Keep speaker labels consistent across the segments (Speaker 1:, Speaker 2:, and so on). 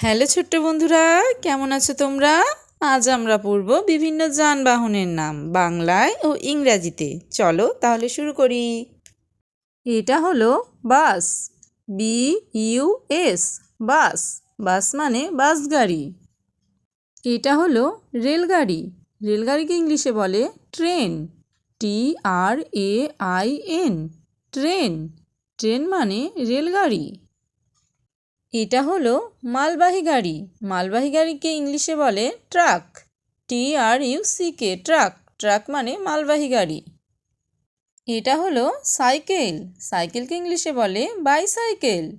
Speaker 1: Hello ছোট্ট বন্ধুরা, কেমন আছো তোমরা? আজ আমরা পড়ব বিভিন্ন যানবাহনের নাম বাংলায় ও ইংরাজিতে। চলো তাহলে শুরু করি। এটা হলো বাস, BUS, বাস। বাস মানে বাস গাড়ি। এটা হলো রেলগাড়ি, রেলগাড়িকে ইংলিশে বলে ট্রেন, TRAIN, ট্রেন। ট্রেন মানে রেলগাড়ি। এটা হলো মালবাহী গাড়ি, মালবাহী গাড়িকে ইংলিশে বলে ট্রাক, TRUCK, ট্রাক। ট্রাক মানে মালবাহী গাড়ি। এটা হলো সাইকেল, সাইকেলকে ইংলিশে বলে bicycle,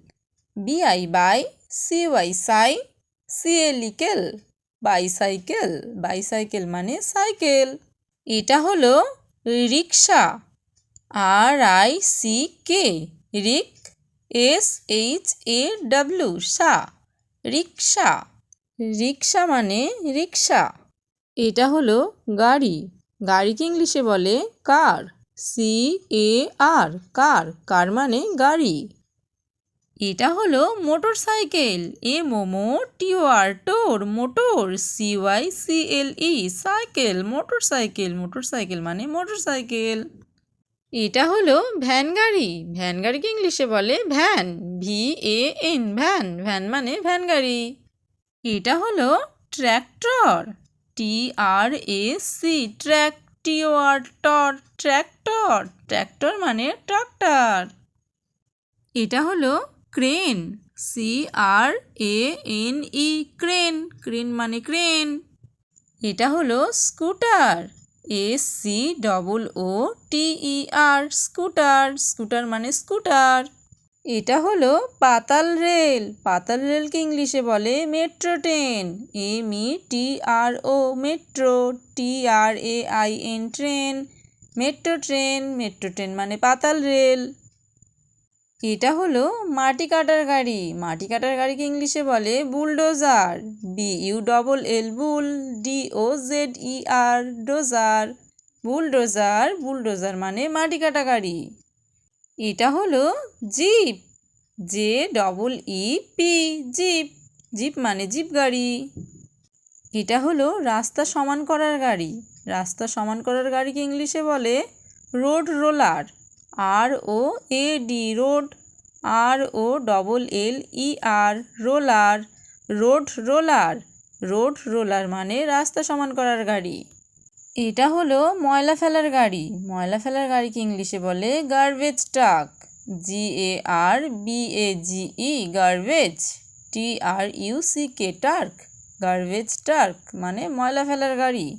Speaker 1: BI by, CY Sai, CLE cane, bicycle. Bicycle মানে সাইকেল। এটা হলো রিক্সা, RICK, রিক, SHAW, সা, রিক্সা। রিক্সা মানে রিক্সা। এটা হলো গাড়ি, গাড়িকে ইংলিশে বলে কার, CAR, কার। কার মানে গাড়ি। এটা হলো মোটর সাইকেল, MOTOR, টোর, motor, CYCLE, cycle, motor cycle. Motor cycle মানে মোটর সাইকেল। এটা হলো ভ্যান গাড়ি, ভ্যান গাড়িকে ইংলিশে বলে ভ্যান, VAN, ভ্যান। ভ্যান মানে ভ্যান গাড়ি। এটা হলো ট্র্যাক্টর, TRAC, ট্র্যাক, TOR, টর, ট্র্যাক্টর। ট্র্যাক্টর মানে ট্রাক্টর। এটা হলো ক্রেন, CRANE, ক্রেন। ক্রেন মানে ক্রেন। এটা হলো স্কুটার, SCOOTER, স্কুটার। স্কুটার মানে স্কুটার। এটা হলো পাতাল রেল, পাতাল রেলকে ইংলিশে বলে metro train, METRO, metro, TRAIN, train. Metro train, metro train মানে পাতাল রেল। এটা হলো মাটি কাটার গাড়ি, মাটি কাটার গাড়িকে ইংলিশে বলে বুলডোজার, BULL, বুল, DOZER, ডোজার। বুলডোজার, বুলডোজার মানে মাটি কাটা গাড়ি। এটা হলো জিপ, JEEP, জিপ। জিপ মানে জিপ গাড়ি। এটা হলো রাস্তা সমান করার গাড়ি, রাস্তা সমান করার গাড়িকে ইংলিশে বলে road roller, ROAD, road, ROLLER, roller. Road roller, road roller মানে রাস্তা সমান করার গাড়ি। এটা হলো ময়লা ফেলার গাড়ি, ময়লা ফেলার গাড়িকে ইংলিশে বলে garbage truck, GARBAGE, garbage, TRUCK, truck. Garbage truck মানে ময়লা ফেলার গাড়ি।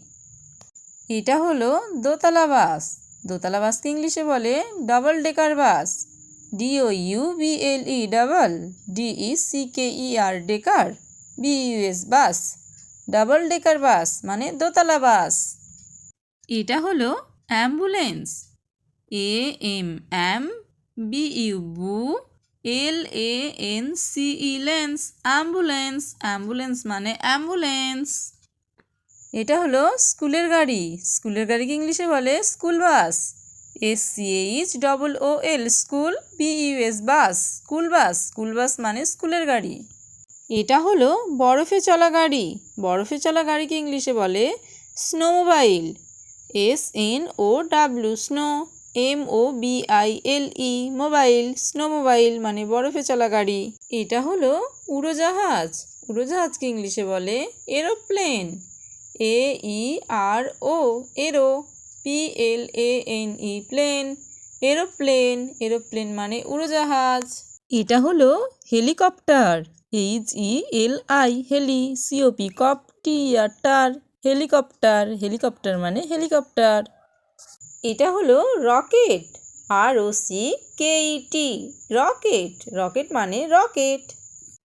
Speaker 1: এটা হলো দোতলা বাস, দোতলা বাসকে ইংলিশে বলে ডাবল ডেকার বাস, DOUBLE, double, DECKER, decker, BUS, বাস। ডাবল ডেকার বাস মানে দোতলা বাস। এটা হলো অ্যাম্বুলেন্স, AMBU, বু, LANCE, লেন্স, অ্যাম্বুলেন্স। অ্যাম্বুলেন্স মানে অ্যাম্বুলেন্স। এটা হলো স্কুলের গাড়ি, স্কুলের গাড়িকে ইংলিশে বলে school bus, SCHOOL, school, BUS, বাস, স্কুল বাস। স্কুল বাস মানে স্কুলের গাড়ি। এটা হলো বরফে চলা গাড়ি, বরফে চলা গাড়িকে ইংলিশে বলে snowmobile, SNOW, snow, MOBILE, mobile, snowmobile মানে বরফে চলা গাড়ি। এটা হলো উড়োজাহাজ, উড়োজাহাজকে ইংলিশে বলে এরোপ্লেন, AERO, এরো, PLANE, প্লেন। এরোপ্লেন, এরোপ্লেন মানে উড়োজাহাজ। এটা হলো হেলিকপ্টার, HELI, হেলি, COP, কপ, TER, টার। হেলিকপ্টার, হেলিকপ্টার মানে হেলিকপ্টার। এটা হলো রকেট, ROCKET, রকেট। রকেট মানে রকেট।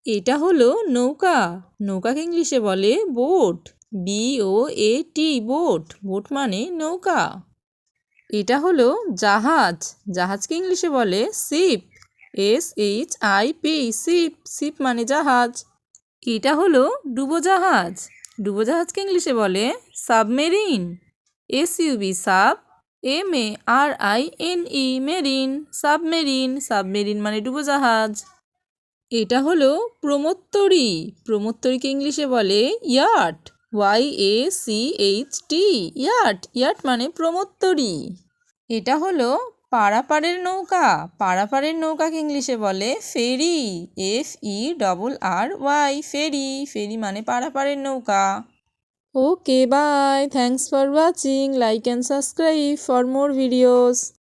Speaker 1: এটা হলো নৌকা, নৌকাকে ইংলিশে বলে বোট, BOAT, বোট। বোট মানে নৌকা। এটা হলো জাহাজ, জাহাজকে ইংলিশে বলে শিপ, SHIP, শিপ। শিপ মানে জাহাজ। এটা হলো ডুবোজাহাজ, ডুবোজাহাজকে ইংলিশে বলে submarine, SUB, sub, MARINE, marine, submarine. Submarine মানে ডুবোজাহাজ। এটা হলো প্রমোত্তরী। প্রমোত্তরীকে ইংলিশে বলে ইয়াট, YACHT, ইয়াট। ইয়াট মানে প্রমোত্তরী। এটা হলো পারাপারের নৌকা। পারাপারের নৌকাকে ইংলিশে বলে ফেরি, FERRY, ফেরি। ফেরি মানে পারাপারের নৌকা। Okay, bye. Thanks for watching. Like and subscribe for more videos.